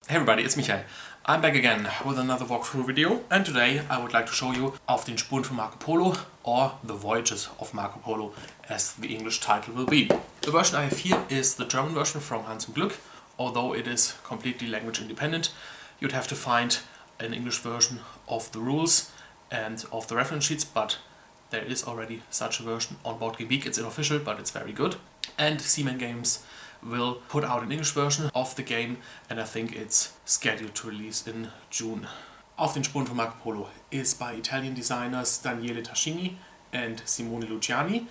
Hey everybody, it's Michael. I'm back again with another walkthrough video, and today I would like to show you auf den Spuren von Marco Polo, or the Voyages of Marco Polo, as the English title will be. The version I have here is the German version from Hans und Glück. Although it is completely language independent, you'd have to find an English version of the rules and of the reference sheets, but there is already such a version on Board Game Geek. It's unofficial, but it's very good. And Simone Games will put out an English version of the game, and I think it's scheduled to release in June. Auf den Spuren von Marco Polo is by Italian designers Daniele Tascini and Simone Luciani.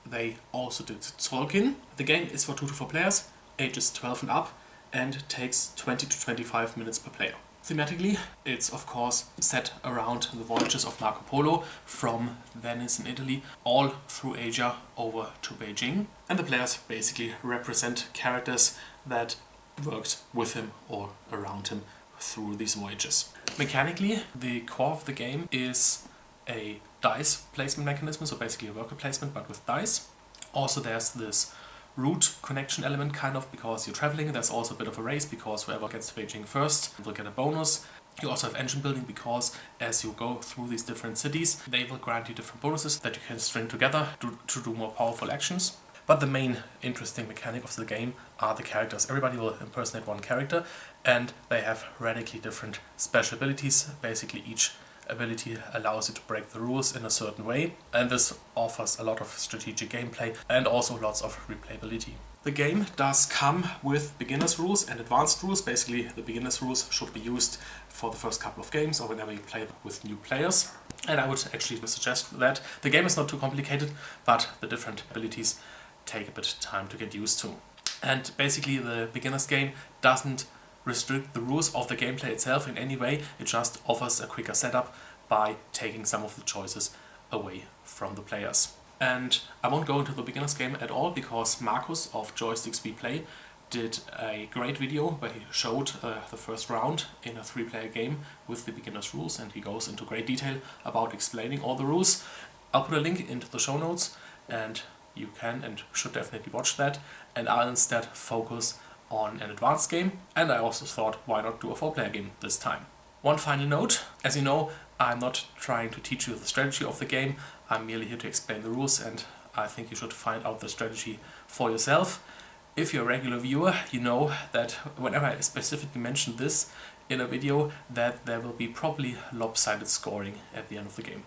They also did Tolkien. The game is for 2 to 4 players, ages 12 and up, and takes 20 to 25 minutes per player. Thematically, it's of course set around the voyages of Marco Polo from Venice in Italy all through Asia over to Beijing, and the players basically represent characters that worked with him or around him through these voyages. Mechanically, the core of the game is a dice placement mechanism, so basically a worker placement but with dice. Also there's this route connection element kind of, because you're traveling. There's also a bit of a race, because whoever gets to Beijing first will get a bonus. You also have engine building, because as you go through these different cities, they will grant you different bonuses that you can string together to do more powerful actions. But the main interesting mechanic of the game are the characters. Everybody will impersonate one character, and they have radically different special abilities. Basically each ability allows you to break the rules in a certain way, and this offers a lot of strategic gameplay and also lots of replayability. The game does come with beginner's rules and advanced rules. Basically the beginner's rules should be used for the first couple of games or whenever you play with new players, and I would actually suggest that. The game is not too complicated, but the different abilities take a bit of time to get used to. And basically the beginner's game doesn't restrict the rules of the gameplay itself in any way. It just offers a quicker setup by taking some of the choices away from the players. And I won't go into the beginner's game at all, because Markus of Joysticks We Play did a great video where he showed the first round in a 3-player game with the beginner's rules, and he goes into great detail about explaining all the rules. I'll put a link into the show notes, and you can and should definitely watch that, and I'll instead focus on an advanced game, and I also thought, why not do a 4-player game this time. One final note: as you know, I'm not trying to teach you the strategy of the game, I'm merely here to explain the rules, and I think you should find out the strategy for yourself. If you're a regular viewer, you know that whenever I specifically mention this in a video, that there will be probably lopsided scoring at the end of the game.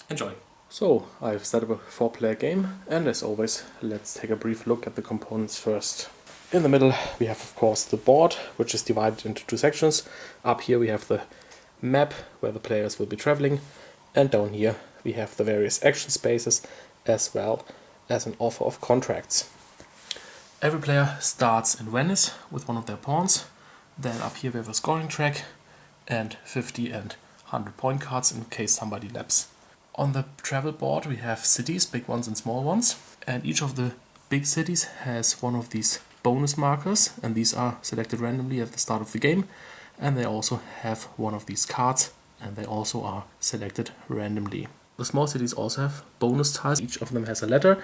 Enjoy! So, I've set up a 4-player game, and as always, let's take a brief look at the components first. In the middle we have of course the board, which is divided into 2 sections. Up here we have the map where the players will be traveling, and down here we have the various action spaces as well as an offer of contracts. Every player starts in Venice with one of their pawns. Then up here we have a scoring track and 50 and 100 point cards in case somebody laps. On the travel board we have cities, big ones and small ones, and each of the big cities has one of these bonus markers, and these are selected randomly at the start of the game, and they also have one of these cards, and they also are selected randomly. The small cities also have bonus tiles. Each of them has a letter,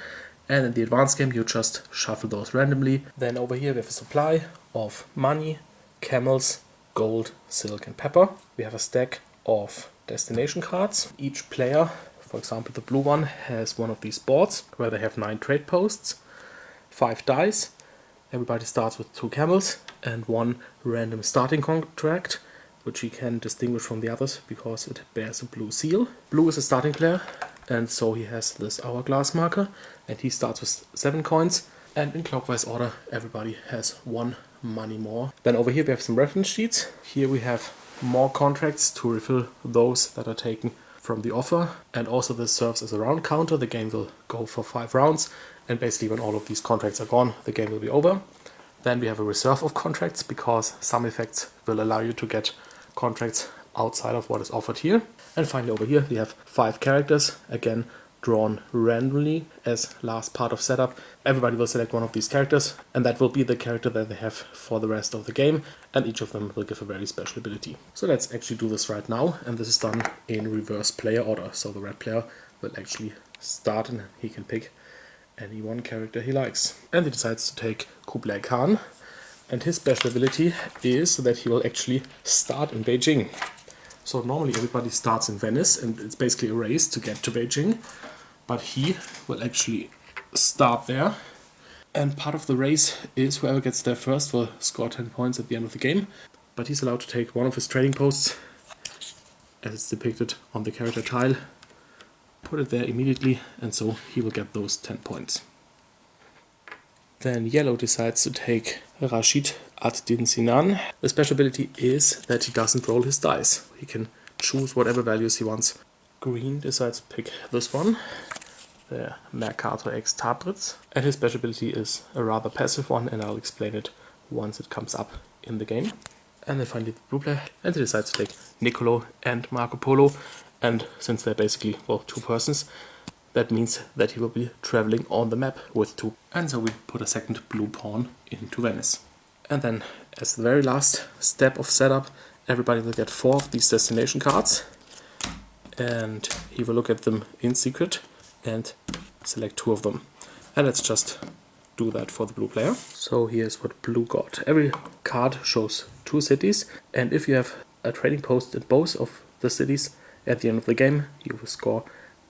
and in the advanced game you just shuffle those randomly. Then over here we have a supply of money, camels, gold, silk and pepper. We have a stack of destination cards. Each player, for example the blue one, has one of these boards where they have 9 trade posts, 5 dice. Everybody starts with 2 camels and 1 random starting contract, which you can distinguish from the others because it bears a blue seal. Blue is a starting player, and so he has this hourglass marker, and he starts with 7 coins, and in clockwise order everybody has 1 money more. Then over here we have some reference sheets. Here we have more contracts to refill those that are taken from the offer, and also this serves as a round counter. The game will go for 5 rounds, and basically when all of these contracts are gone, the game will be over. Then we have a reserve of contracts, because some effects will allow you to get contracts outside of what is offered here. And finally over here we have 5 characters, again drawn randomly as last part of setup. Everybody will select one of these characters, and that will be the character that they have for the rest of the game, and each of them will give a very special ability. So let's actually do this right now, and this is done in reverse player order. So the red player will actually start, and he can pick any one character he likes. And he decides to take Kublai Khan, And his special ability is that he will actually start in Beijing. So normally everybody starts in Venice and it's basically a race to get to Beijing. But he will actually start there. And part of the race is whoever gets there first will score 10 points at the end of the game. But he's allowed to take one of his trading posts, as it's depicted on the character tile, put it there immediately, and so he will get those 10 points. Then yellow decides to take Rashid ad-Din Sinan. The special ability is that he doesn't roll his dice. He can choose whatever values he wants. Green decides to pick this one, the Mercator X Tabritz. And his special ability is a rather passive one, and I'll explain it once it comes up in the game. And then finally the blue player, and he decides to take Niccolo and Marco Polo. And since they're basically, well, two persons, that means that he will be traveling on the map with two. And so we put a second blue pawn into Venice. And then as the very last step of setup, everybody will get 4 of these destination cards. And he will look at them in secret and select 2 of them. And let's just do that for the blue player. So here's what blue got. Every card shows 2 cities, and if you have a trading post in both of the cities, at the end of the game you will score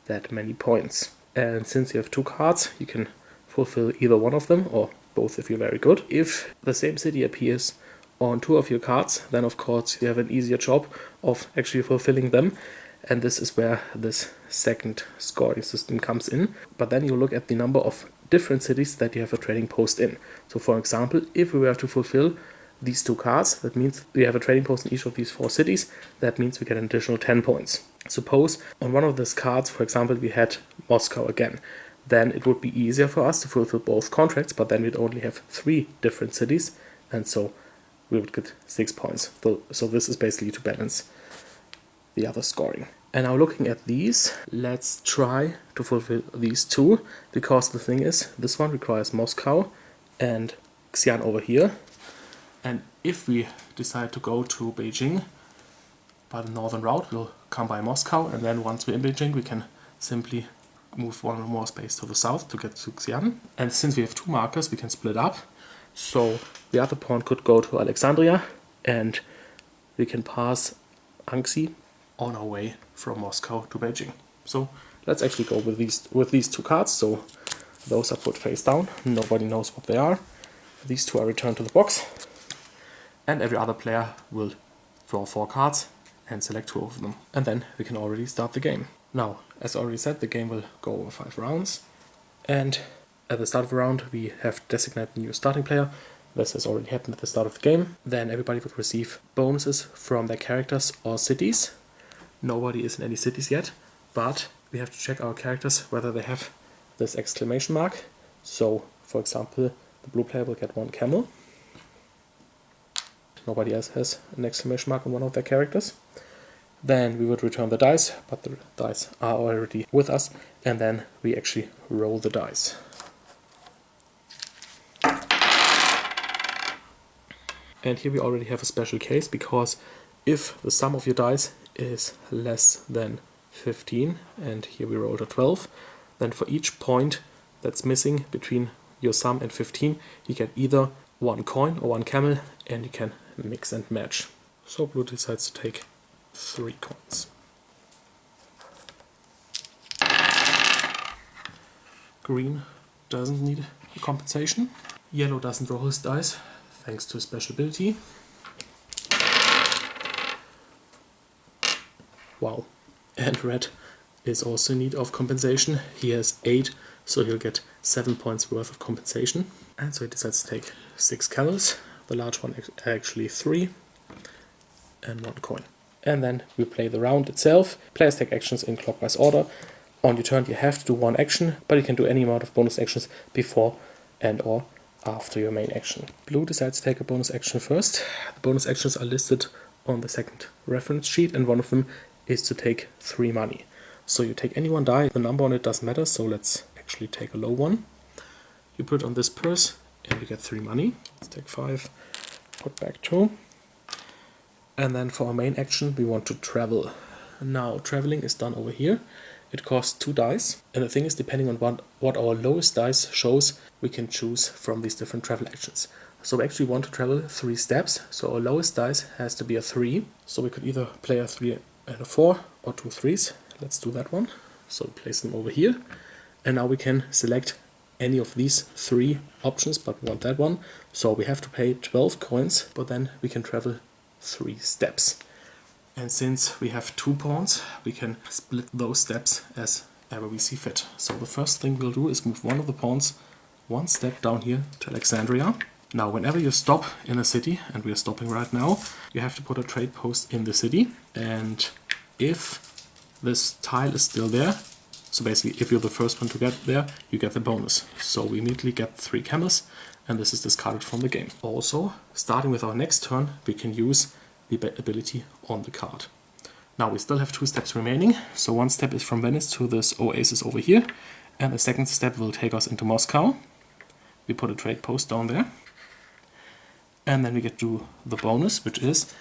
that many points. And since you have 2 cards, you can fulfill either one of them, or both if you're very good. If the same city appears on 2 of your cards, then of course you have an easier job of actually fulfilling them. And this is where this second scoring system comes in. But then you look at the number of different cities that you have a trading post in. So for example, if we were to fulfill these 2 cards, that means we have a trading post in each of these 4 cities. That means we get an additional 10 points. Suppose on one of these cards, for example, we had Moscow again. Then it would be easier for us to fulfill both contracts, but then we'd only have 3 different cities, and so we would get 6 points. So this is basically to balance the other scoring. And now looking at these, let's try to fulfill these 2, because the thing is, this one requires Moscow and Xi'an over here. And if we decide to go to Beijing by the northern route, we'll come by Moscow, and then once we're in Beijing, we can simply move 1 more space to the south to get to Xi'an. And since we have 2 markers, we can split up. So the other pawn could go to Alexandria, and we can pass Anxi on our way from Moscow to Beijing. So let's actually go with these 2 cards. So those are put face down. Nobody knows what they are. These 2 are returned to the box. And every other player will draw 4 cards and select 2 of them. And then we can already start the game. Now, as already said, the game will go over 5 rounds. And at the start of the round, we have designated the new starting player. This has already happened at the start of the game. Then everybody would receive bonuses from their characters or cities. Nobody is in any cities yet, but we have to check our characters whether they have this exclamation mark. So, for example, the blue player will get 1 camel. Nobody else has an exclamation mark on one of their characters. Then we would return the dice, but the dice are already with us, and then we actually roll the dice. And here we already have a special case, because if the sum of your dice is less than 15, and here we rolled a 12, then for each point that's missing between your sum and 15, you get either 1 coin or 1 camel, and you can mix and match. So blue decides to take 3 coins. Green doesn't need a compensation. Yellow doesn't roll his dice, thanks to his special ability. Wow. And red is also in need of compensation. He has 8, so he'll get 7 points worth of compensation. And so he decides to take 6 camels. The large one actually 3. And 1 coin. And then we play the round itself. Players take actions in clockwise order. On your turn you have to do 1 action, but you can do any amount of bonus actions before and or after your main action. Blue decides to take a bonus action first. The bonus actions are listed on the second reference sheet, and one of them is to take 3 money. So you take any one die, the number on it doesn't matter, so let's actually take a low one. You put it on this purse and you get 3 money. Let's take 5, put back 2. And then for our main action we want to travel. Now traveling is done over here. It costs 2 dice, and the thing is, depending on what our lowest dice shows, we can choose from these different travel actions. So we actually want to travel 3 steps, so our lowest dice has to be a 3. So we could either play a 3 and a 4 or 2 3s. Let's do that one. So place them over here. And now we can select any of these 3 options, but we want that one. So we have to pay 12 coins, but then we can travel 3 steps. And since we have 2 pawns, we can split those steps as ever we see fit. So the first thing we'll do is move one of the pawns 1 step down here to Alexandria. Now whenever you stop in a city, and we are stopping right now, you have to put a trade post in the city, and if this tile is still there, so basically if you're the first one to get there, you get the bonus. So we immediately get 3 camels, and this is discarded from the game. Also, starting with our next turn, we can use the ability on the card. Now we still have 2 steps remaining, so 1 step is from Venice to this oasis over here, and the second step will take us into Moscow. We put a trade post down there, and then we get to the bonus, which is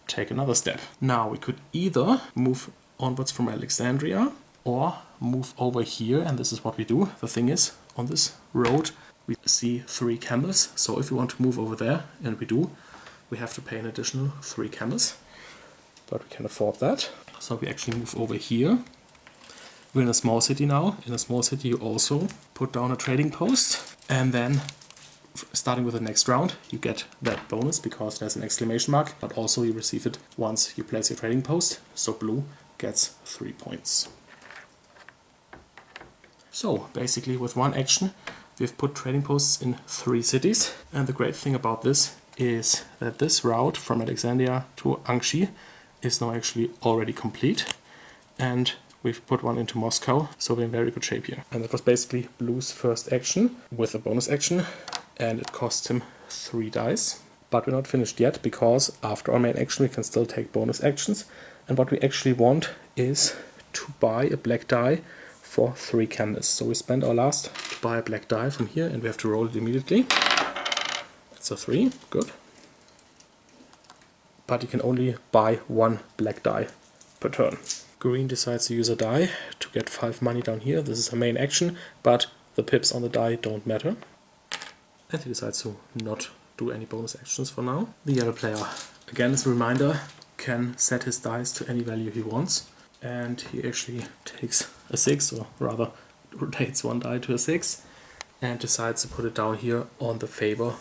take another step. Now we could either move onwards from Alexandria or move over here, and this is what we do. The thing is, on this road we see 3 camels, so if we want to move over there, and we do, we have to pay an additional 3 camels, but we can afford that. So we actually move over here. We're in a small city now. In a small city you also put down a trading post, and then starting with the next round you get that bonus because there's an exclamation mark, but also you receive it once you place your trading post, so blue gets 3 points. So basically with one action we've put trading posts in 3 cities, and the great thing about this is that this route from Alexandria to Angshi is now actually already complete, and we've put one into Moscow, so we're in very good shape here. And that was basically blue's first action with a bonus action, and it cost him 3 dice. But we're not finished yet, because after our main action we can still take bonus actions, and what we actually want is to buy a black die for 3 camels. So we spend our last to buy a black die from here, and we have to roll it immediately. It's a 3, good. But you can only buy 1 black die per turn. Green decides to use a die to get 5 money down here. This is a main action, but the pips on the die don't matter. And he decides to not do any bonus actions for now. The yellow player, again as a reminder, can set his dice to any value he wants. And he actually takes a 6, or rather rotates 1 die to a 6, and decides to put it down here on the favor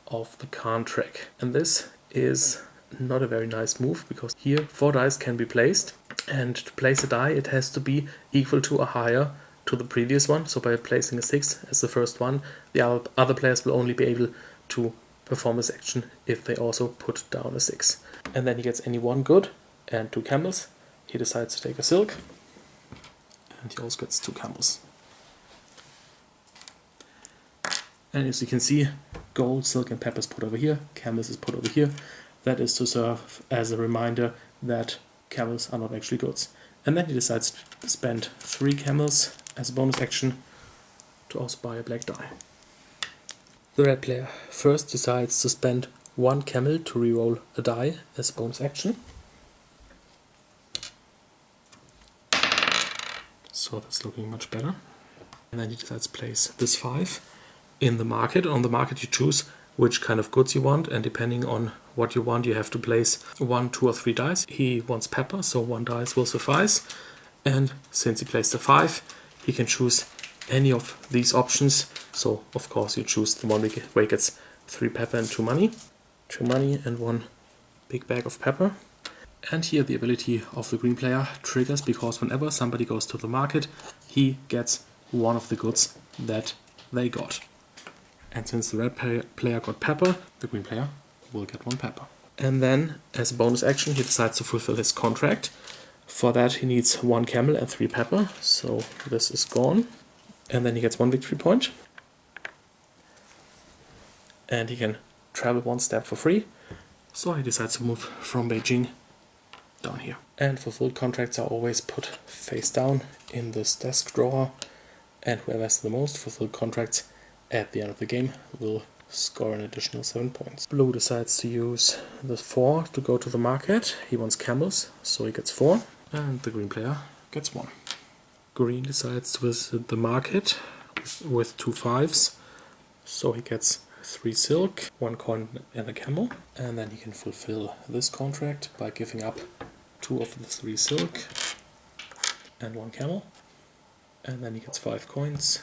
of the Khan track. And this is not a very nice move, because here 4 dice can be placed, and to place a die it has to be equal to or higher to the previous one. So by placing a 6 as the first one, the other players will only be able to perform this action if they also put down a 6. And then he gets any 1 good and 2 camels. He decides to take a silk, and he also gets 2 camels. And as you can see, gold, silk and pepper is put over here, camels is put over here. That is to serve as a reminder that camels are not actually goods. And then he decides to spend 3 camels as a bonus action to also buy a black die. The red player first decides to spend 1 camel to reroll a die as a bonus action. So that's looking much better. And then he decides to place this 5 in the market. On the market you choose which kind of goods you want, and depending on what you want you have to place 1, 2 or 3 dice. He wants pepper, so 1 dice will suffice. And since he placed a 5, he can choose any of these options. So of course you choose the one where he gets 3 pepper and 2 money. 2 money and 1 big bag of pepper. And here the ability of the green player triggers, because whenever somebody goes to the market, he gets 1 of the goods that they got. And since the red player got pepper, the green player will get 1 pepper. And then, as a bonus action, he decides to fulfill his contract. For that he needs 1 camel and 3 pepper, so this is gone. And then he gets 1 victory point. And he can travel 1 step for free. So he decides to move from Beijing down here. And fulfilled contracts are always put face down in this desk drawer. And whoever has the most fulfilled contracts at the end of the game will score an additional 7 points. Blue decides to use the 4 to go to the market. He wants camels, so he gets 4. And the green player gets 1. Green decides to visit the market with 2 5s, so he gets 3 silk, 1 coin and a camel. And then he can fulfill this contract by giving up 2 of the 3 silk and 1 camel. And then he gets 5 coins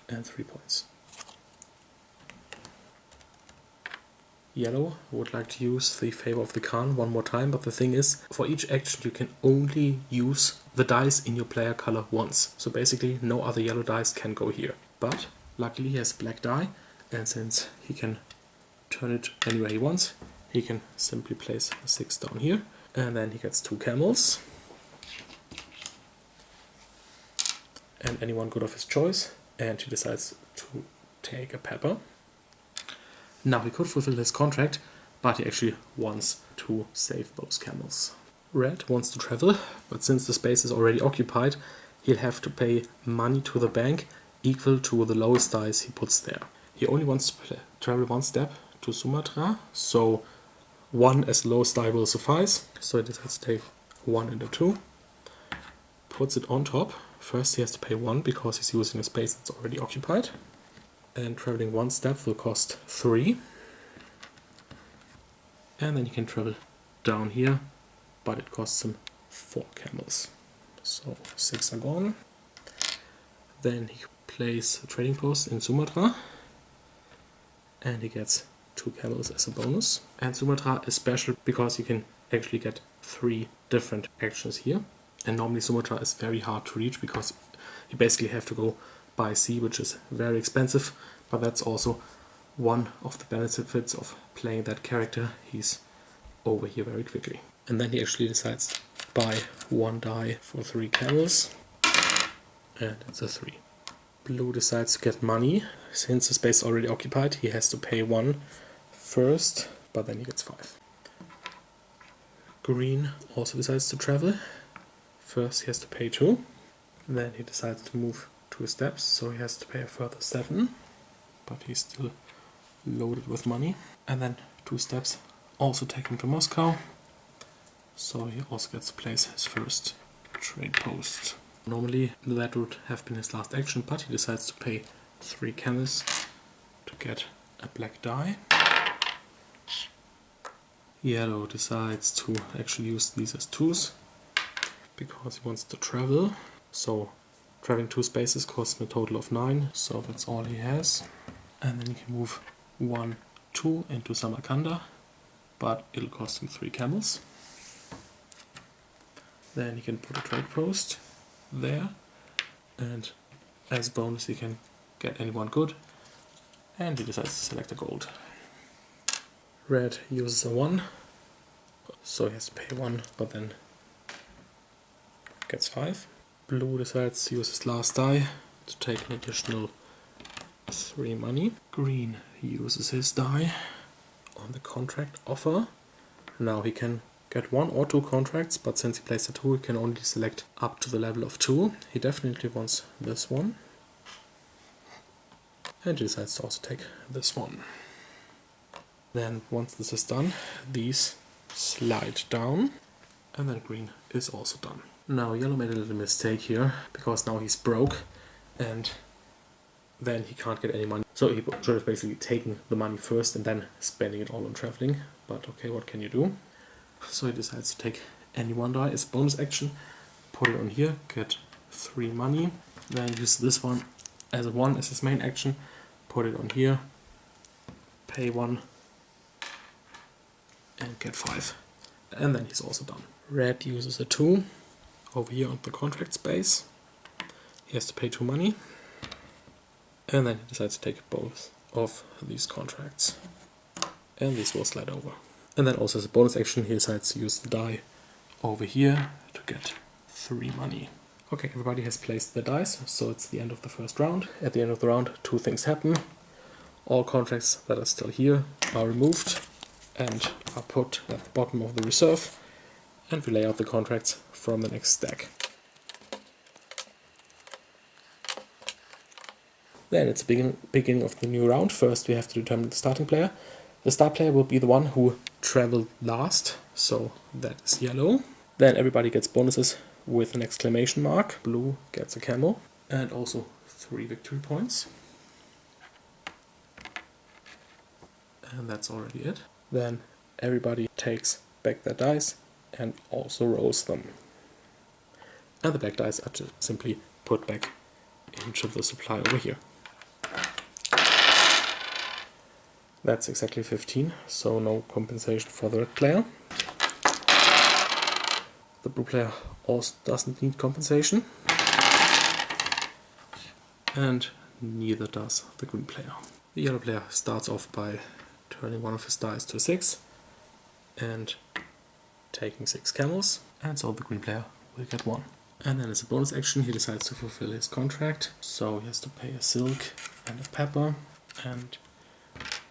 and 3 points. Yellow would like to use the favor of the Khan one more time, but the thing is, for each action you can only use the dice in your player color once. So basically no other yellow dice can go here. But luckily he has black die, and since he can turn it anywhere he wants, he can simply place a 6 down here, and then he gets 2 camels and anyone good of his choice, and he decides to take a pepper. Now he could fulfill his contract, but he actually wants to save those camels. Red wants to travel, but since the space is already occupied, he'll have to pay money to the bank equal to the lowest dice he puts there. He only wants to travel 1 step to Sumatra, so 1 as the lowest die will suffice. So he decides to take 1 and a 2, puts it on top. First he has to pay 1 because he's using a space that's already occupied. And traveling 1 step will cost 3. And then he can travel down here, but it costs him 4 camels. So 6 are gone. Then he plays a trading post in Sumatra, and he gets 2 camels as a bonus. And Sumatra is special because you can actually get 3 different actions here. And normally Sumatra is very hard to reach because you basically have to go by sea, which is very expensive, but that's also one of the benefits of playing that character. He's over here very quickly. And then he actually decides to buy 1 die for 3 camels, and it's a 3. Blue decides to get money. Since the space is already occupied, he has to pay 1 first, but then he gets 5. Green also decides to travel. First he has to pay 2, then he decides to move 2 steps, so he has to pay a further 7, but he's still loaded with money. And then 2 steps also take him to Moscow, so he also gets to place his first trade post. Normally that would have been his last action, but he decides to pay 3 camels to get a black die. Yellow decides to actually use these as 2s because he wants to travel. So traveling 2 spaces costs him a total of 9, so that's all he has. And then he can move 1, 2 into Samarkanda, but it'll cost him 3 camels. Then he can put a trade post there, and as a bonus he can get anyone good, and he decides to select a gold. Red uses a 1, so he has to pay 1, but then gets 5. Blue decides to use his last die to take an additional 3 money. Green uses his die on the contract offer. Now he can get 1 or 2 contracts, but since he plays a 2, he can only select up to the level of 2. He definitely wants this one. And he decides to also take this one. Then once this is done, these slide down, and then green is also done. Now yellow made a little mistake here, because now he's broke, and then he can't get any money. So he should have basically taken the money first and then spending it all on traveling. But okay, what can you do? So he decides to take any 1 die as bonus action, put it on here, get 3 money, then use this one as a 1 as his main action, put it on here, pay 1, and get 5. And then he's also done. Red uses a 2 over here on the contract space. He has to pay 2 money, and then he decides to take both of these contracts, and these will slide over. And then also as a bonus action he decides to use the die over here to get 3 money. Okay, everybody has placed their dice, so it's the end of the first round. At the end of the round 2 things happen. All contracts that are still here are removed and are put at the bottom of the reserve, and we lay out the contracts from the next stack. Then it's the beginning of the new round. First we have to determine the starting player. The start player will be the one who traveled last, so that is yellow. Then everybody gets bonuses with an exclamation mark. Blue gets a camel and also 3 victory points. And that's already it. Then everybody takes back their dice and also rolls them. And the back dice are just simply put back into the supply over here. That's exactly 15, so no compensation for the red player. The blue player also doesn't need compensation. And neither does the green player. The yellow player starts off by turning one of his dice to 6 and taking 6 camels, and so the green player will get 1. And then as a bonus action he decides to fulfill his contract, so he has to pay a silk and a pepper and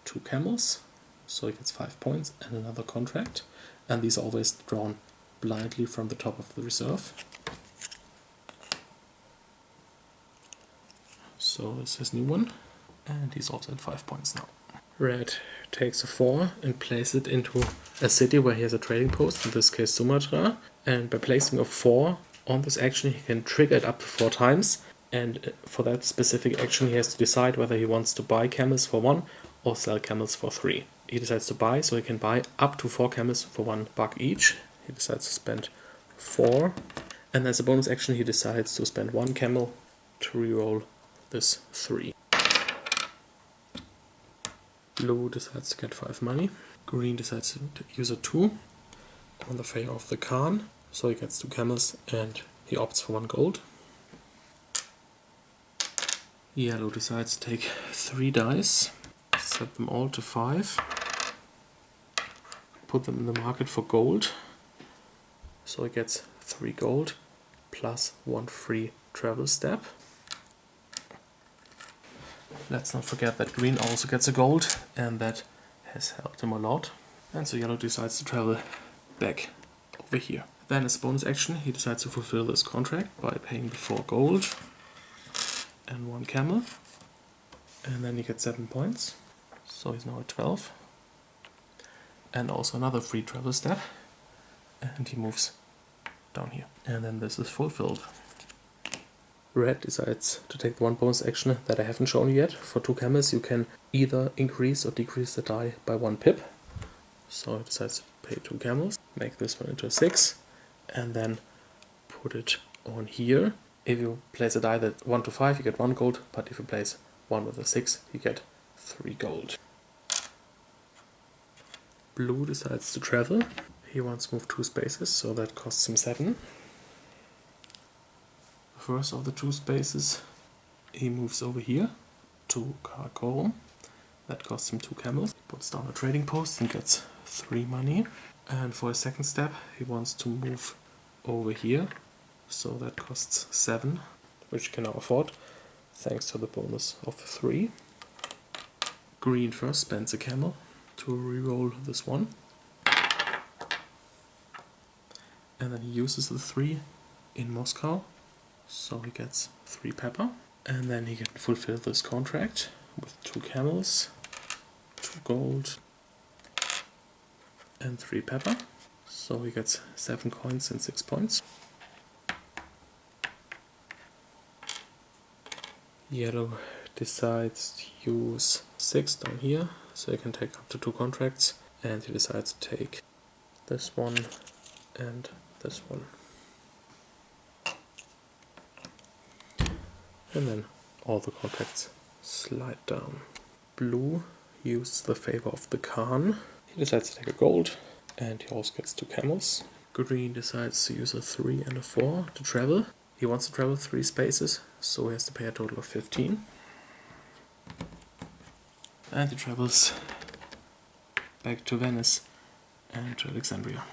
2 camels, so he gets 5 points and another contract, and these are always drawn blindly from the top of the reserve. So this is his new one, and he's also at 5 points now. Red takes a 4 and places it into a city where he has a trading post, in this case Sumatra, and by placing a 4 on this action he can trigger it up to 4 times, and for that specific action he has to decide whether he wants to buy camels for 1 or sell camels for 3. He decides to buy, so he can buy up to 4 camels for $1 each. He decides to spend 4, and as a bonus action he decides to spend 1 camel to reroll this 3. Blue decides to get 5 money. Green decides to use a 2 on the favor of the Khan, so he gets 2 camels and he opts for 1 gold. Yellow decides to take 3 dice, set them all to 5, put them in the market for gold, so he gets 3 gold plus 1 free travel step. Let's not forget that green also gets a gold, and that has helped him a lot. And so yellow decides to travel back over here. Then as bonus action he decides to fulfill this contract by paying the 4 gold and 1 camel. And then he gets 7 points, so he's now at 12. And also another free travel step, and he moves down here. And then this is fulfilled. Red decides to take the 1 bonus action that I haven't shown you yet. For 2 camels you can either increase or decrease the die by 1 pip. So he decides to pay 2 camels, make this one into a 6, and then put it on here. If you place a die that 1 to 5 you get 1 gold, but if you place 1 with a 6 you get 3 gold. Blue decides to travel. He wants to move 2 spaces, so that costs him 7. First of the 2 spaces he moves over here to Karakorum. That costs him 2 camels. He puts down a trading post and gets 3 money. And for his second step he wants to move over here, so that costs 7, which he can now afford thanks to the bonus of 3. Green first spends a camel to reroll this one, and then he uses the 3 in Moscow, so he gets 3 pepper, and then he can fulfill this contract with 2 camels, 2 gold and 3 pepper, so he gets 7 coins and 6 points. Yellow decides to use 6 down here, so he can take up to 2 contracts, and he decides to take this one and this one. And then all the contracts slide down. Blue uses the favor of the Khan. He decides to take a gold, and he also gets 2 camels. Green decides to use a 3 and a 4 to travel. He wants to travel 3 spaces, so he has to pay a total of 15. And he travels back to Venice and to Alexandria.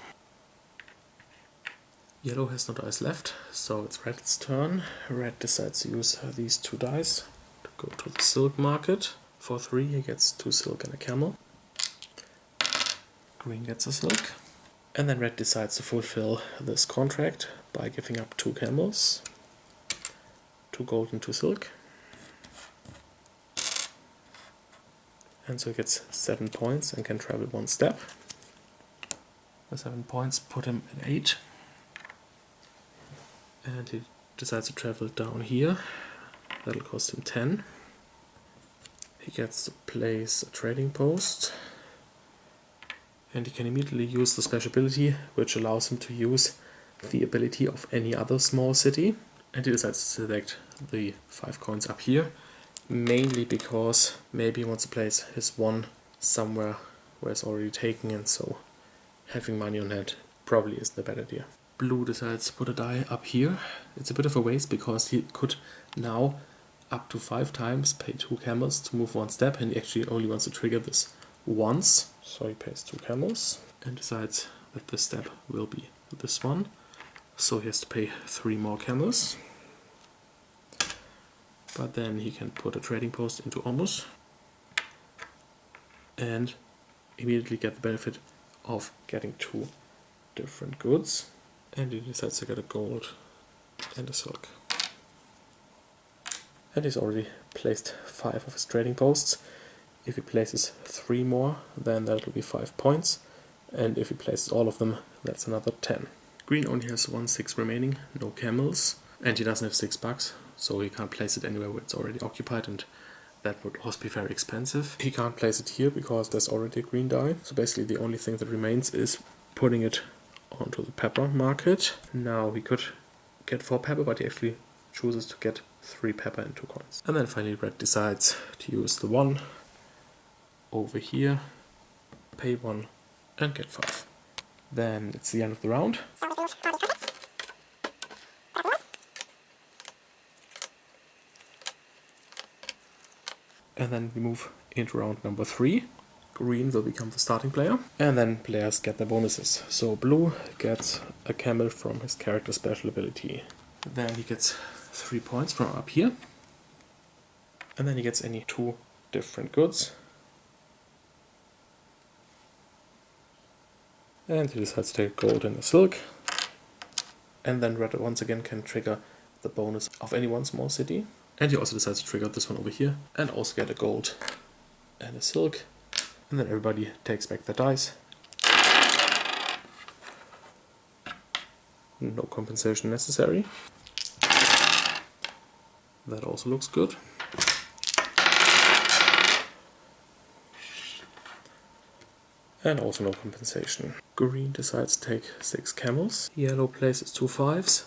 Yellow has no dice left, so it's Red's turn. Red decides to use these 2 dice to go to the silk market. For 3 he gets 2 silk and a camel. Green gets a silk. And then Red decides to fulfill this contract by giving up 2 camels, 2 gold and 2 silk. And so he gets 7 points and can travel 1 step. The 7 points put him at 8. And he decides to travel down here. That'll cost him 10. He gets to place a trading post and he can immediately use the special ability, which allows him to use the ability of any other small city. And he decides to select the 5 coins up here, mainly because maybe he wants to place his 1 somewhere where it's already taken, and so having money on hand probably isn't a bad idea. Blue decides to put a die up here. It's a bit of a waste because he could now up to 5 times pay 2 camels to move 1 step, and he actually only wants to trigger this once. So he pays 2 camels and decides that this step will be this one. So he has to pay 3 more camels. But then he can put a trading post into Omus and immediately get the benefit of getting 2 different goods. And he decides to get a gold and a silk. And he's already placed 5 of his trading posts. If he places 3 more, then that will be 5 points. And if he places all of them, that's another 10. Green only has 1 6 remaining, no camels. And he doesn't have 6 bucks, so he can't place it anywhere where it's already occupied, and that would also be very expensive. He can't place it here because there's already a green die. So basically the only thing that remains is putting it onto the pepper market. Now he could get 4 pepper, but he actually chooses to get 3 pepper and 2 coins. And then finally red decides to use the 1 over here, pay 1 and get 5. Then it's the end of the round. And then we move into round number 3. Green will become the starting player. And then players get their bonuses. So blue gets a camel from his character special ability. Then he gets 3 points from up here. And then he gets any 2 different goods. And he decides to take gold and a silk. And then red once again can trigger the bonus of any 1 small city. And he also decides to trigger this one over here and also get a gold and a silk. And then everybody takes back their dice. No compensation necessary. That also looks good. And also no compensation. Green decides to take 6 camels. Yellow places 2 5s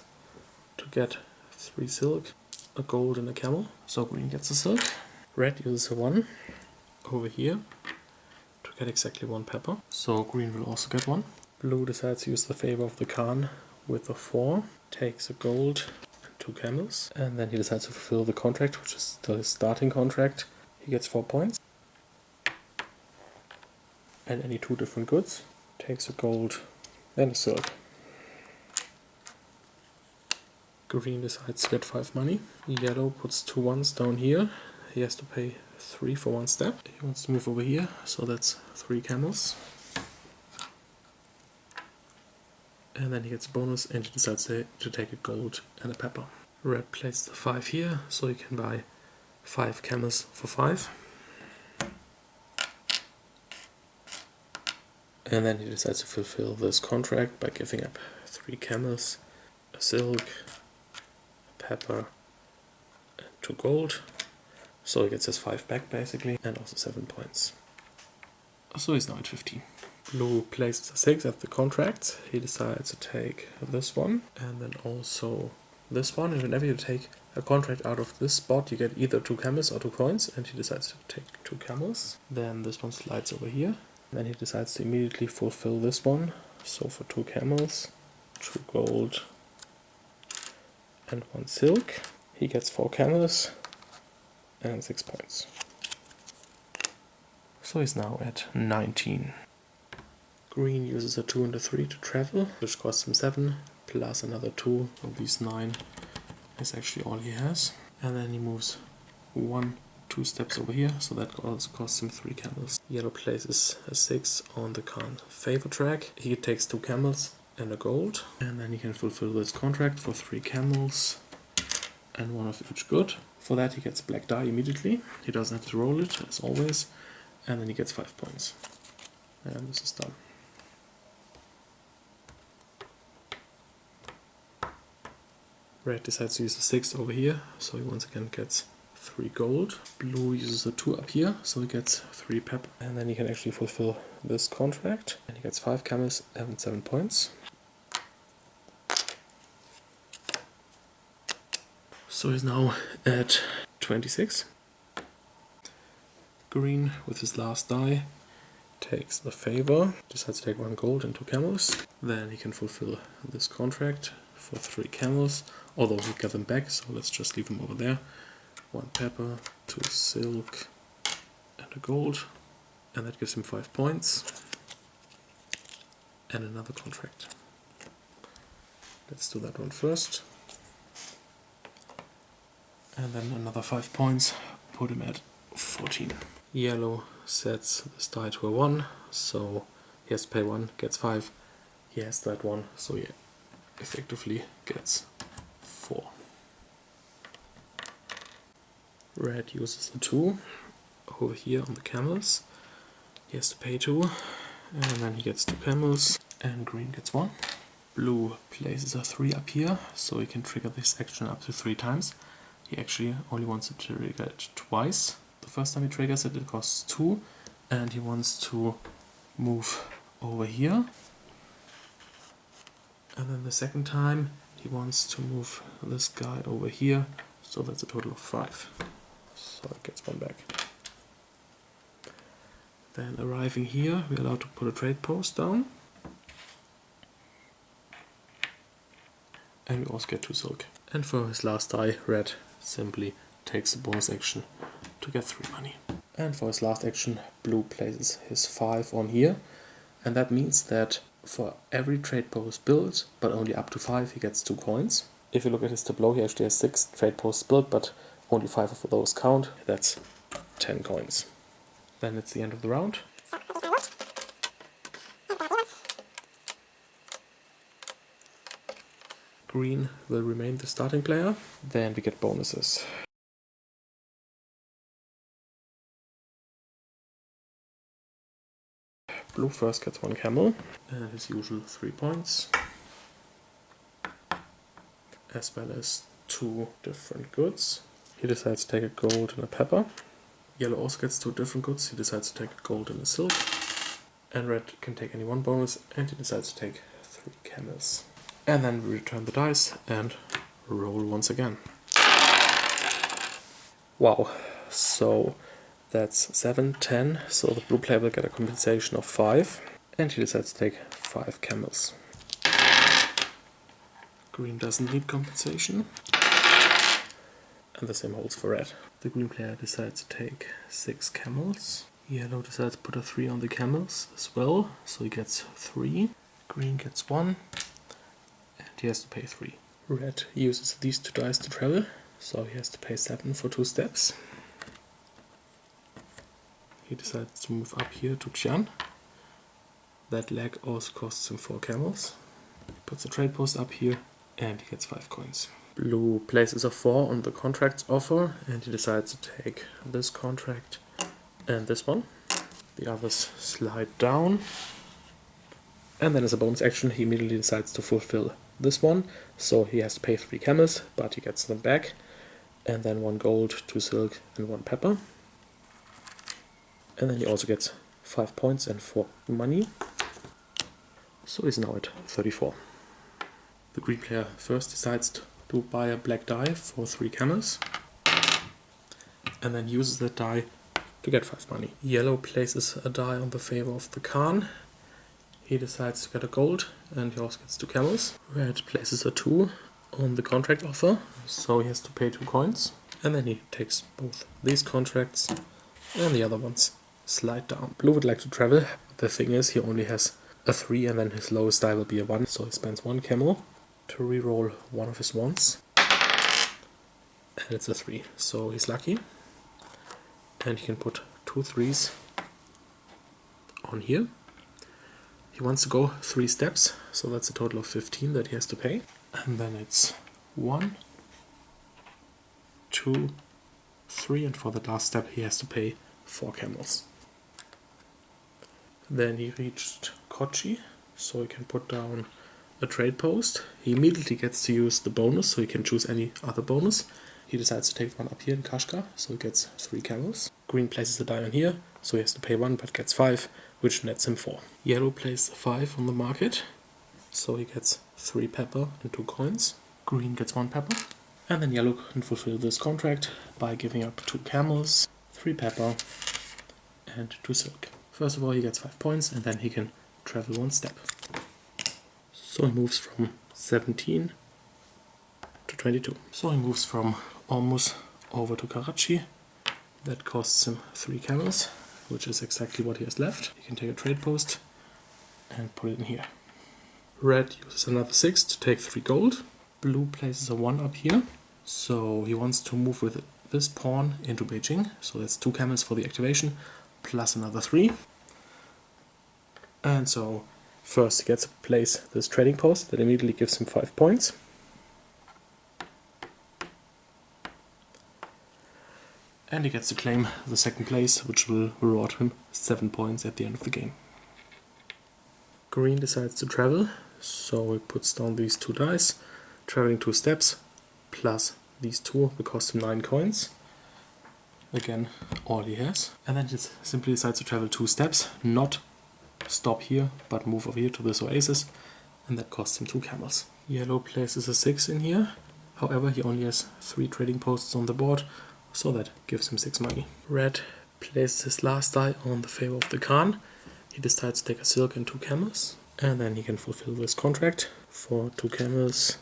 to get 3 silk, a gold and a camel. So green gets a silk. Red uses a 1 over here to get exactly 1 pepper. So green will also get 1. Blue decides to use the favor of the Khan with a 4. Takes a gold and 2 camels. And then he decides to fulfill the contract, which is still his starting contract. He gets 4 points. And any 2 different goods. Takes a gold and a silk. Green decides to get 5 money. Yellow puts 2 1s down here. He has to pay 3 for 1 step. He wants to move over here, so that's 3 camels. And then he gets a bonus and he decides to take a gold and a pepper. Red places the 5 here, so he can buy 5 camels for 5. And then he decides to fulfill this contract by giving up 3 camels, a silk, a pepper, and 2 gold. So he gets his 5 back basically, and also 7 points. So he's now at 15. Blue places a 6 at the contract. He decides to take this one, and then also this one. And whenever you take a contract out of this spot, you get either 2 camels or 2 coins, and he decides to take 2 camels. Then this one slides over here. Then he decides to immediately fulfill this one. So for 2 camels, 2 gold, and 1 silk, he gets 4 camels and 6 points. So he's now at 19. Green uses a 2 and a 3 to travel, which costs him 7, plus another 2 of these 9 is actually all he has. And then he moves 2 steps over here, so that also costs him 3 camels. Yellow places a 6 on the Khan favor track. He takes 2 camels and a gold, and then he can fulfill this contract for 3 camels and 1 of each good. For that he gets black die immediately. He doesn't have to roll it, as always, and then he gets 5 points. And this is done. Red decides to use a 6 over here, so he once again gets 3 gold. Blue uses a 2 up here, so he gets 3 pepper. And then he can actually fulfill this contract, and he gets 5 camels and 7 points. So he's now at 26. Green, with his last die, takes the favor, decides to take 1 gold and 2 camels. Then he can fulfill this contract for 3 camels, although he'll get them back, so let's just leave them over there. 1 pepper, 2 silk, and a gold, and that gives him 5 points. And another contract. Let's do that one first. And then another 5 points, put him at 14. Yellow sets this die to a 1, so he has to pay 1, gets 5. He has that 1, so he effectively gets 4. Red uses a 2 over here on the camels. He has to pay 2, and then he gets 2 camels, and green gets 1. Blue places a 3 up here, so he can trigger this action up to 3 times. He actually only wants to trigger it twice. The first time he triggers it, it costs 2, and he wants to move over here. And then the second time, he wants to move this guy over here, so that's a total of 5. So it gets 1 back. Then arriving here, we're allowed to put a trade post down. And we also get 2 silk. And for his last die, red simply takes the bonus action to get 3 money. And for his last action, blue places his 5 on here. And that means that for every trade post built, but only up to 5, he gets 2 coins. If you look at his tableau, he actually has 6 trade posts built, but only 5 of those count. That's 10 coins. Then it's the end of the round. Green will remain the starting player. Then we get bonuses. Blue first gets 1 camel, and his usual 3 points, as well as 2 different goods. He decides to take a gold and a pepper. Yellow also gets 2 different goods. He decides to take a gold and a silk. And red can take any 1 bonus, and he decides to take 3 camels. And then we return the dice and roll once again. Wow, so that's 7, 10, so the blue player will get a compensation of 5, and he decides to take 5 camels. Green doesn't need compensation, and the same holds for red. The green player decides to take 6 camels. Yellow decides to put a 3 on the camels as well, so he gets 3. Green gets 1, and he has to pay 3. Red uses these 2 dice to travel, so he has to pay 7 for 2 steps. He decides to move up here to Xian. That leg also costs him 4 camels. He puts a trade post up here, and he gets 5 coins. Blue places a 4 on the contracts offer, and he decides to take this contract and this one. The others slide down. And then as a bonus action, he immediately decides to fulfill this one. So he has to pay 3 camels, but he gets them back. And then 1 gold, 2 silk, and 1 pepper. And then he also gets 5 points and 4 money. So he's now at 34. The green player first decides to buy a black die for 3 camels. And then uses that die to get 5 money. Yellow places a die on the favor of the Khan. He decides to get a gold, and he also gets 2 camels. Red places a 2 on the contract offer, so he has to pay 2 coins. And then he takes both these contracts, and the other ones slide down. Blue would like to travel. The thing is, he only has a 3, and then his lowest die will be a 1, so he spends 1 camel to reroll one of his ones. And it's a 3, so he's lucky. And he can put 2 3s on here. He wants to go 3 steps, so that's a total of 15 that he has to pay. And then it's 1, 2, 3, and for the last step he has to pay 4 camels. Then he reached Kochi, so he can put down a trade post. He immediately gets to use the bonus, so he can choose any other bonus. He decides to take one up here in Kashgar, so he gets 3 camels. Green places a die on here, so he has to pay 1 but gets 5. which nets him 4. Yellow plays 5 on the market, so he gets 3 pepper and 2 coins. Green gets 1 pepper. And then yellow can fulfill this contract by giving up 2 camels, 3 pepper, and 2 silk. First of all, he gets 5 points, and then he can travel 1 step. So he moves from 17 to 22. So he moves from Ormus over to Karachi. That costs him 3 camels, which is exactly what he has left. He can take a trade post and put it in here. Red uses another 6 to take 3 gold. Blue places a 1 up here. So he wants to move with this pawn into Beijing. So that's 2 camels for the activation, plus another 3. And so first he gets to place this trading post that immediately gives him 5 points. And he gets to claim the second place, which will reward him 7 points at the end of the game. Green decides to travel, so he puts down these 2 dice, traveling 2 steps, plus these 2 will cost him 9 coins. Again, all he has. And then just simply decides to travel 2 steps, not stop here, but move over here to this oasis, and that costs him 2 camels. Yellow places a 6 in here, however he only has 3 trading posts on the board, so that gives him 6 money. Red places his last die on the favor of the Khan. He decides to take a silk and 2 camels, and then he can fulfill this contract for 2 camels,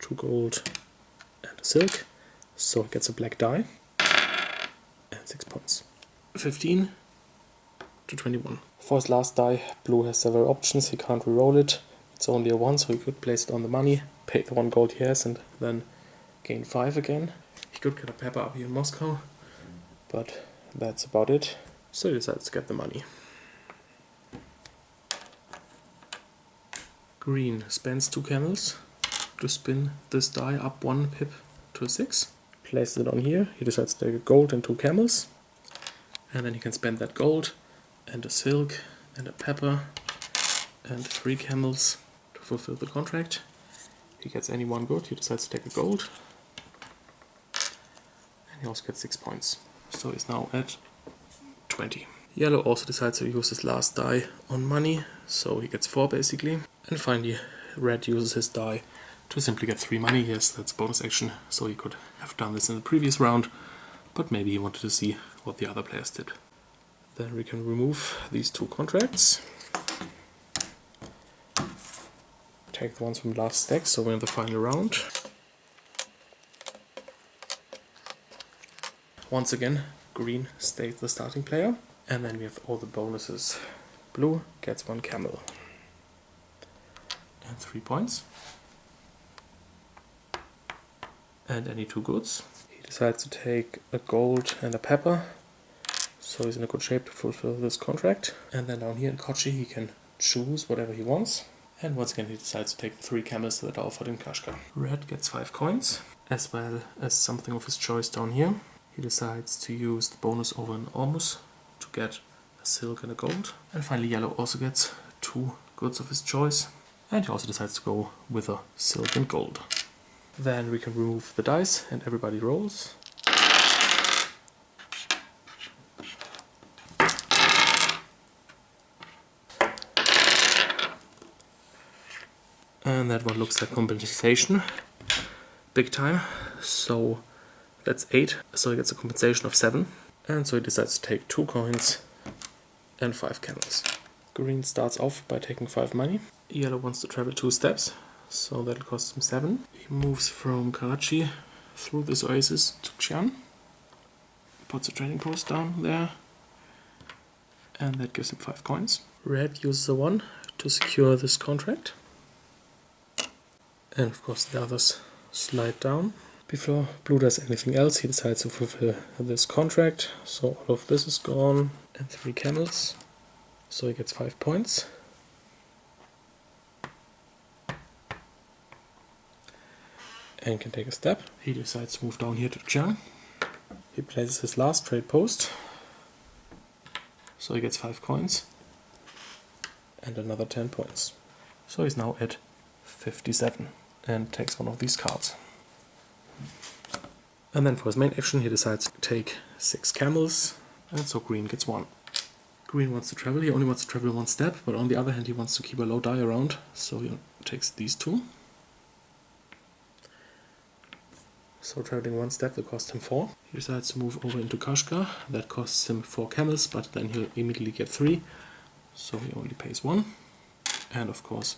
2 gold, and a silk. So he gets a black die and 6 points. 15 to 21. For his last die, blue has several options. He can't reroll it. It's only a 1, so he could place it on the money, pay the 1 gold he has, and then gain 5 again. He could get a pepper up here in Moscow, but that's about it. So he decides to get the money. Green spends 2 camels to spin this die up 1 pip to a 6. Places it on here. He decides to take a gold and 2 camels. And then he can spend that gold and a silk and a pepper and 3 camels to fulfill the contract. He gets any 1 good. He decides to take a gold. And he also gets 6 points. So he's now at 20. Yellow also decides to use his last die on money, so he gets 4 basically. And finally, red uses his die to simply get 3 money. Yes, that's a bonus action, so he could have done this in the previous round, but maybe he wanted to see what the other players did. Then we can remove these 2 contracts. Take the ones from last stack, so we're in the final round. Once again, green stays the starting player, and then we have all the bonuses. Blue gets 1 camel and 3 points, and any 2 goods. He decides to take a gold and a pepper, so he's in a good shape to fulfill this contract. And then down here in Kochi he can choose whatever he wants, and once again he decides to take the 3 camels that are offered in Kashgar. Red gets 5 coins, as well as something of his choice down here. He decides to use the bonus over an Ormus to get a silk and a gold. And finally yellow also gets 2 goods of his choice. And he also decides to go with a silk and gold. Then we can remove the dice and everybody rolls. And that one looks like compensation. Big time. So that's 8, so he gets a compensation of 7. And so he decides to take 2 coins and 5 camels. Green starts off by taking 5 money. Yellow wants to travel 2 steps, so that'll cost him 7. He moves from Karachi through this oasis to Xi'an. Puts a trading post down there, and that gives him 5 coins. Red uses a 1 to secure this contract. And of course the others slide down. Before blue does anything else, he decides to fulfill this contract. So all of this is gone, and 3 camels. So he gets 5 points. And can take a step. He decides to move down here to Chiang. He places his last trade post. So he gets 5 coins. And another 10 points. So he's now at 57 and takes one of these cards. And then for his main action he decides to take 6 camels, and so green gets 1. Green wants to travel. He only wants to travel one step, but on the other hand he wants to keep a low die around, so he takes these two. So traveling one step will cost him 4. He decides to move over into Kashgar. That costs him 4 camels, but then he'll immediately get 3. So he only pays 1. And of course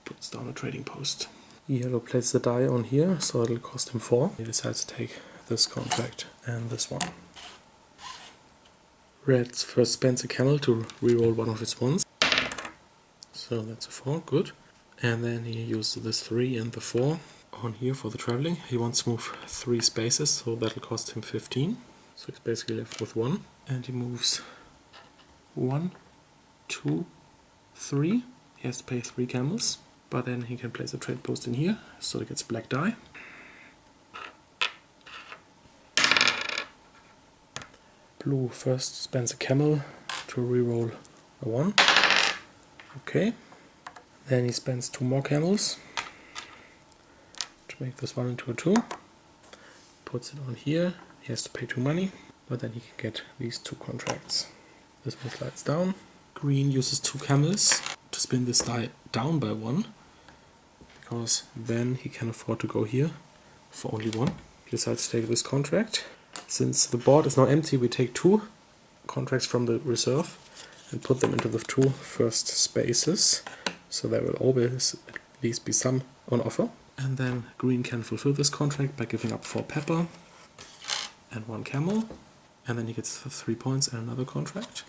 puts down a trading post. Yellow places the die on here, so it'll cost him 4. He decides to take this contract and this one. Red first spends a camel to reroll one of its ones. So that's a 4, good. And then he uses this 3 and the 4 on here for the traveling. He wants to move 3 spaces, so that'll cost him 15. So he's basically left with 1. And he moves 1, 2, 3. He has to pay 3 camels. But then he can place a trade post in here, so he gets black die. Blue first spends a camel to reroll a 1. Okay. Then he spends 2 more camels to make this 1 into a 2. Puts it on here. He has to pay 2 money, but then he can get these 2 contracts. This one slides down. Green uses 2 camels to spin this die down by 1, because then he can afford to go here for only 1. He decides to take this contract. Since the board is now empty, we take 2 contracts from the reserve and put them into the 2 first spaces, so there will always at least be some on offer. And then green can fulfill this contract by giving up 4 pepper and 1 camel, and then he gets 3 points and another contract.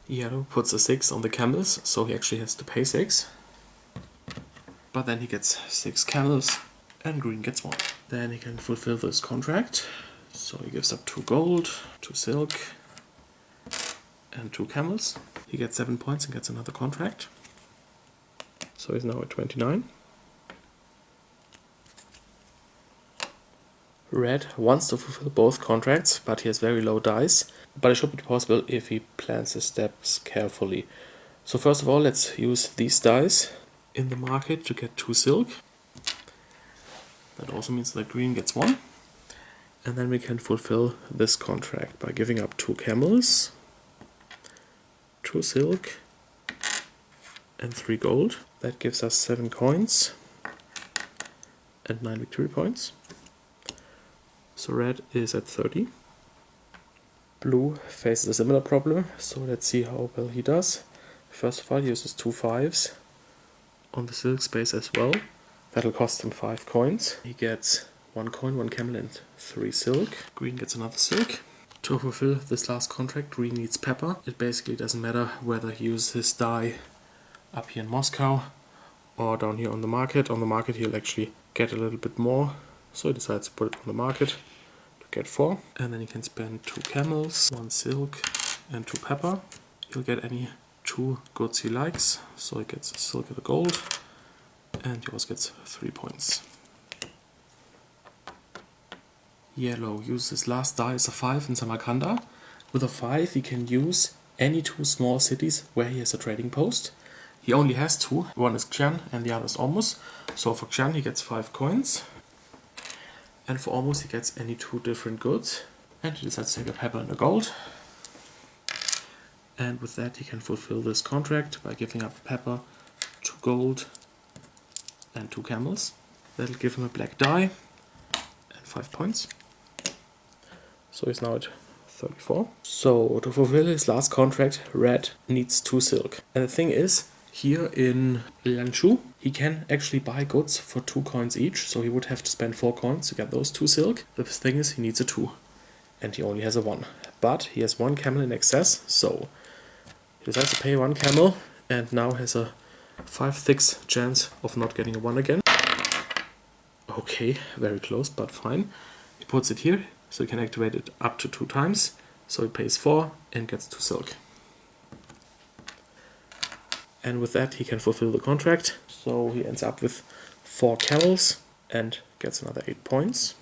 Yellow puts a 6 on the camels, so he actually has to pay 6. But then he gets 6 camels and green gets 1. Then he can fulfill this contract. So he gives up 2 gold, 2 silk and 2 camels. He gets 7 points and gets another contract. So he's now at 29. Red wants to fulfill both contracts, but he has very low dice. But it should be possible if he plans his steps carefully. So first of all, let's use these dice in the market to get 2 silk. That also means that green gets 1. And then we can fulfill this contract by giving up 2 camels, 2 silk and 3 gold. That gives us 7 coins and 9 victory points. So red is at 30. Blue faces a similar problem, so let's see how well he does. First of all, he uses 2 5s on the silk space as well. That'll cost him 5 coins. He gets 1 coin, 1 camel and 3 silk. Green gets another silk. To fulfill this last contract, green needs pepper. It basically doesn't matter whether he uses his die up here in Moscow or down here on the market. On the market he'll actually get a little bit more, so he decides to put it on the market to get 4. And then he can spend 2 camels, 1 silk and 2 pepper. He'll get any 2 goods he likes, so he gets a silk and a gold, and he also gets 3 points. Yellow uses his last die as a 5 in Samarkanda. With a 5 he can use any 2 small cities where he has a trading post. He only has 2, one is Xi'an and the other is Ormuz. So for Xi'an he gets 5 coins, and for Ormuz he gets any 2 different goods. And he decides to take a pepper and a gold. And with that he can fulfill this contract by giving up pepper, 2 gold and 2 camels. That'll give him a black die and 5 points. So he's now at 34. So to fulfill his last contract, red needs 2 silk. And the thing is, here in Liangshu, he can actually buy goods for 2 coins each, so he would have to spend 4 coins to get those 2 silk. The thing is, he needs a 2, and he only has a 1. But he has 1 camel in excess, so he decides to pay 1 camel, and now has a 5/6 chance of not getting a 1 again. Okay, very close, but fine. He puts it here, so he can activate it up to 2 times, so he pays 4 and gets 2 silk. And with that he can fulfill the contract, so he ends up with 4 camels and gets another 8 points.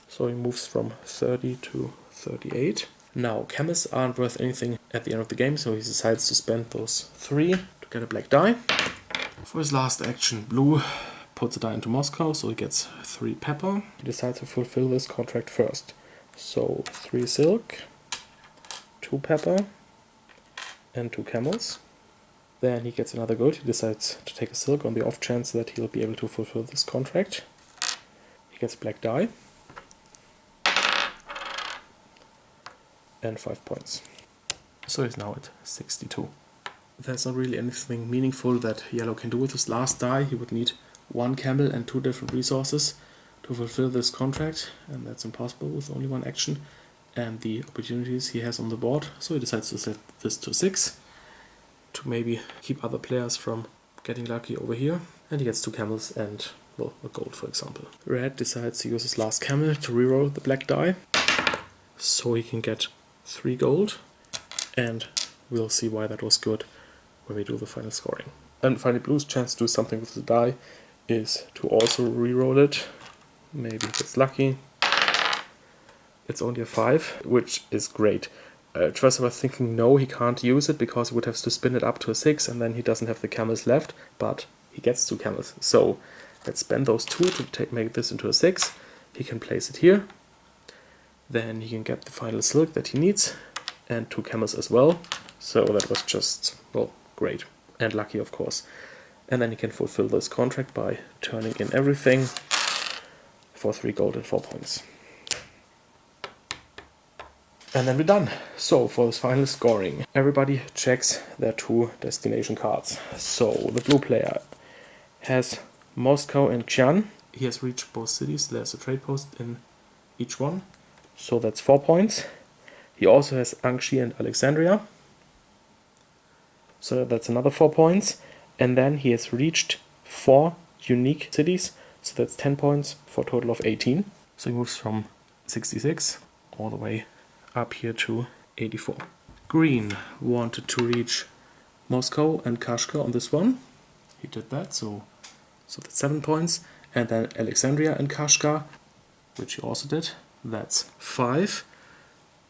So he moves from 30 to 38. Now camels aren't worth anything at the end of the game, so he decides to spend those 3 to get a black die. For his last action, blue puts a die into Moscow, so he gets 3 pepper. He decides to fulfill this contract first. So 3 silk, 2 pepper, and 2 camels. Then he gets another gold. He decides to take a silk on the off chance that he'll be able to fulfill this contract. He gets black die. And 5 points. So he's now at 62. There's not really anything meaningful that yellow can do with his last die. He would need 1 camel and 2 different resources to fulfill this contract, and that's impossible with only 1 action and the opportunities he has on the board. So he decides to set this to 6 to maybe keep other players from getting lucky over here. And he gets 2 camels and, well, a gold, for example. Red decides to use his last camel to reroll the black die, so he can get 3 gold, and we'll see why that was good when we do the final scoring. And finally, blue's chance to do something with the die is to also reroll it. Maybe he gets lucky. It's only a 5, which is great. At first I was thinking no, he can't use it because he would have to spin it up to a 6 and then he doesn't have the camels left, but he gets 2 camels. So let's spend those 2 to make this into a 6. He can place it here. Then he can get the final silk that he needs and 2 camels as well. So that was just, well, great. And lucky, of course. And then he can fulfill this contract by turning in everything for 3 gold and 4 points. And then we're done. So for this final scoring, everybody checks their 2 destination cards. So the blue player has Moscow and Xi'an. He has reached both cities. There's a trade post in each one. So that's 4 points. He also has Angshi and Alexandria. So that's another 4 points. And then he has reached 4 unique cities. So that's 10 points for a total of 18. So he moves from 66 all the way up here to 84. Green wanted to reach Moscow and Kashgar on this one. He did that, so that's 7 points. And then Alexandria and Kashgar, which he also did, that's 5.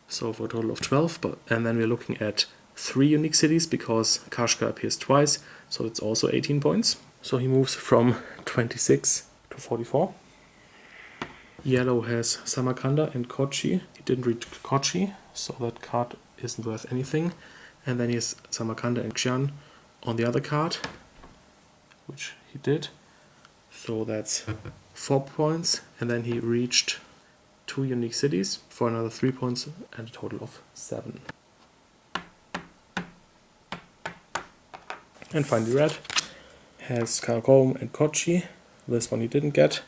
So for a total of 12. And then we're looking at 3 unique cities because Kashgar appears twice, so it's also 18 points. So he moves from 26 to 44. Yellow has Samarkanda and Kochi. He didn't reach Kochi, so that card isn't worth anything. And then he has Samarkanda and Xi'an on the other card, which he did. So that's 4 points. And then he reached 2 unique cities for another 3 points and a total of 7. And finally red has Karakorum and Kochi. This one he didn't get.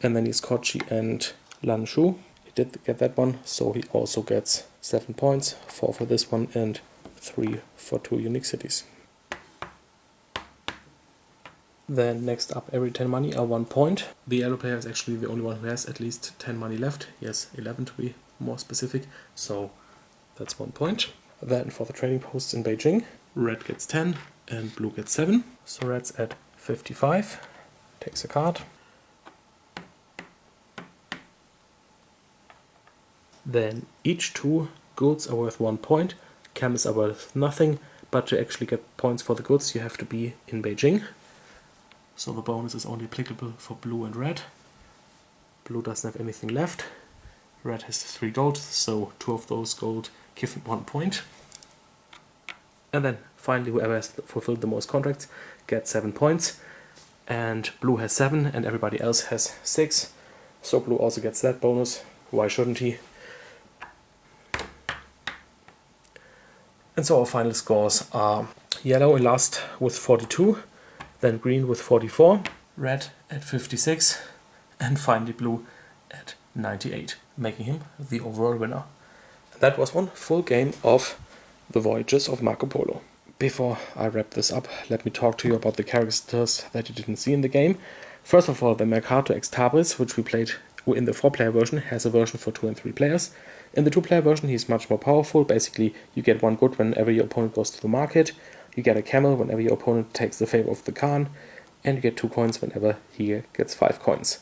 And then he's Kochi and Lanshu. He did get that one, so he also gets 7 points, 4 for this one and 3 for 2 unique cities. Then next up, every 10 money are 1 point. The yellow player is actually the only one who has at least 10 money left. He has 11 to be more specific, so that's 1 point. Then for the trading posts in Beijing, red gets 10 and blue gets 7. So red's at 55, takes a card. Then each 2 goods are worth 1 point, camels are worth nothing, but to actually get points for the goods you have to be in Beijing. So the bonus is only applicable for blue and red. Blue doesn't have anything left. Red has 3 gold, so 2 of those gold give him 1 point. And then finally whoever has fulfilled the most contracts gets 7 points. And blue has 7 and everybody else has 6. So blue also gets that bonus. Why shouldn't he? And so our final scores are yellow in last with 42, then green with 44, red at 56, and finally blue at 98, making him the overall winner. That was one full game of the Voyages of Marco Polo. Before I wrap this up, let me talk to you about the characters that you didn't see in the game. First of all, the Mercato Ex Tabris, which we played in the 4-player version, has a version for 2 and 3 players. In the 2-player version, he's much more powerful. Basically, you get 1 good whenever your opponent goes to the market, you get a camel whenever your opponent takes the favor of the Khan, and you get 2 coins whenever he gets 5 coins.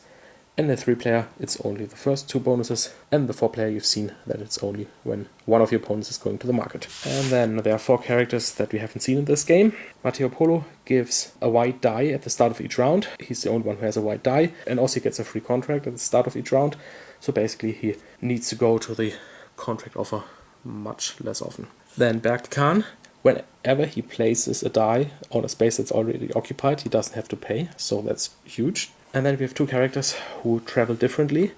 And the 3-player, it's only the first 2 bonuses, and the 4-player you've seen that it's only when one of your opponents is going to the market. And then there are 4 characters that we haven't seen in this game. Marco Polo gives a white die at the start of each round. He's the only one who has a white die, and also he gets a free contract at the start of each round. So basically he needs to go to the contract offer much less often. Then Berg Khan, whenever he places a die on a space that's already occupied, he doesn't have to pay, so that's huge. And then we have 2 characters who travel differently.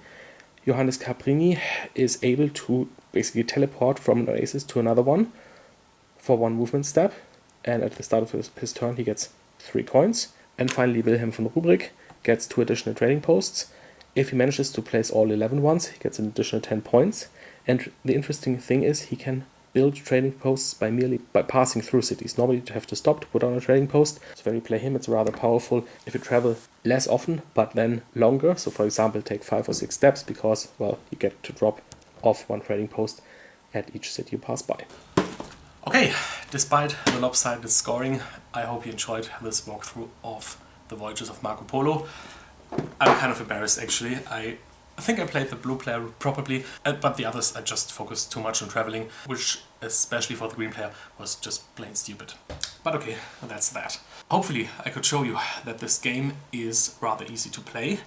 Johannes Caprini is able to basically teleport from an oasis to another one for 1 movement step, and at the start of his turn he gets 3 coins. And finally Wilhelm von Rubrik gets 2 additional trading posts. If he manages to place all 11 ones, he gets an additional 10 points. And the interesting thing is he can build trading posts by passing through cities. Normally you have to stop to put on a trading post, so when you play him it's rather powerful if you travel less often but then longer. So for example take 5 or 6 steps because, well, you get to drop off 1 trading post at each city you pass by. Okay, despite the lopsided scoring, I hope you enjoyed this walkthrough of the Voyages of Marco Polo. I'm kind of embarrassed actually. I think I played the blue player properly, but the others I just focused too much on traveling, which, especially for the green player, was just plain stupid. But okay, that's that. Hopefully I could show you that this game is rather easy to play.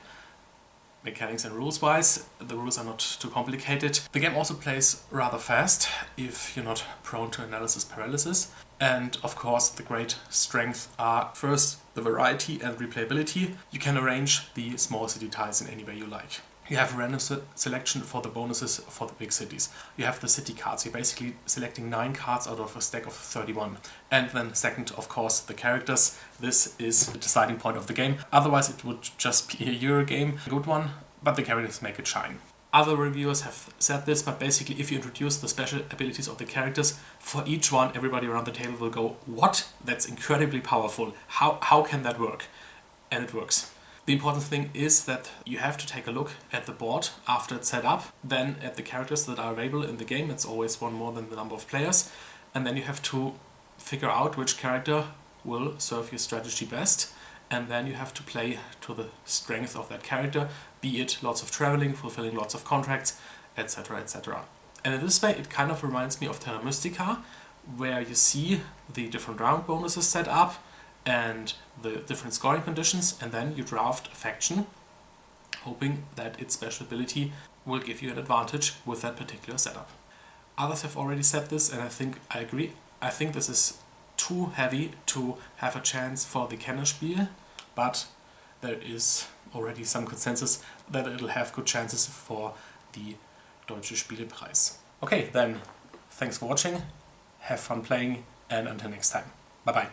Mechanics and rules wise, the rules are not too complicated. The game also plays rather fast if you're not prone to analysis paralysis. And of course the great strengths are first the variety and replayability. You can arrange the small city tiles in any way you like. You have a random selection for the bonuses for the big cities. You have the city cards. You're basically selecting 9 cards out of a stack of 31. And then second, of course, the characters. This is the deciding point of the game. Otherwise it would just be a Euro game, a good one, but the characters make it shine. Other reviewers have said this, but basically if you introduce the special abilities of the characters, for each one everybody around the table will go, what? That's incredibly powerful. How can that work? And it works. The important thing is that you have to take a look at the board after it's set up, then at the characters that are available in the game. It's always 1 more than the number of players, and then you have to figure out which character will serve your strategy best, and then you have to play to the strength of that character, be it lots of traveling, fulfilling lots of contracts, etc, etc. And in this way it kind of reminds me of Terra Mystica, where you see the different round bonuses set up and the different scoring conditions, and then you draft a faction hoping that its special ability will give you an advantage with that particular setup. Others have already said this, and I agree. I think this is too heavy to have a chance for the Kennerspiel, but there is already some consensus that it'll have good chances for the Deutsche Spielepreis. Okay, then thanks for watching, have fun playing, and until next time. Bye bye.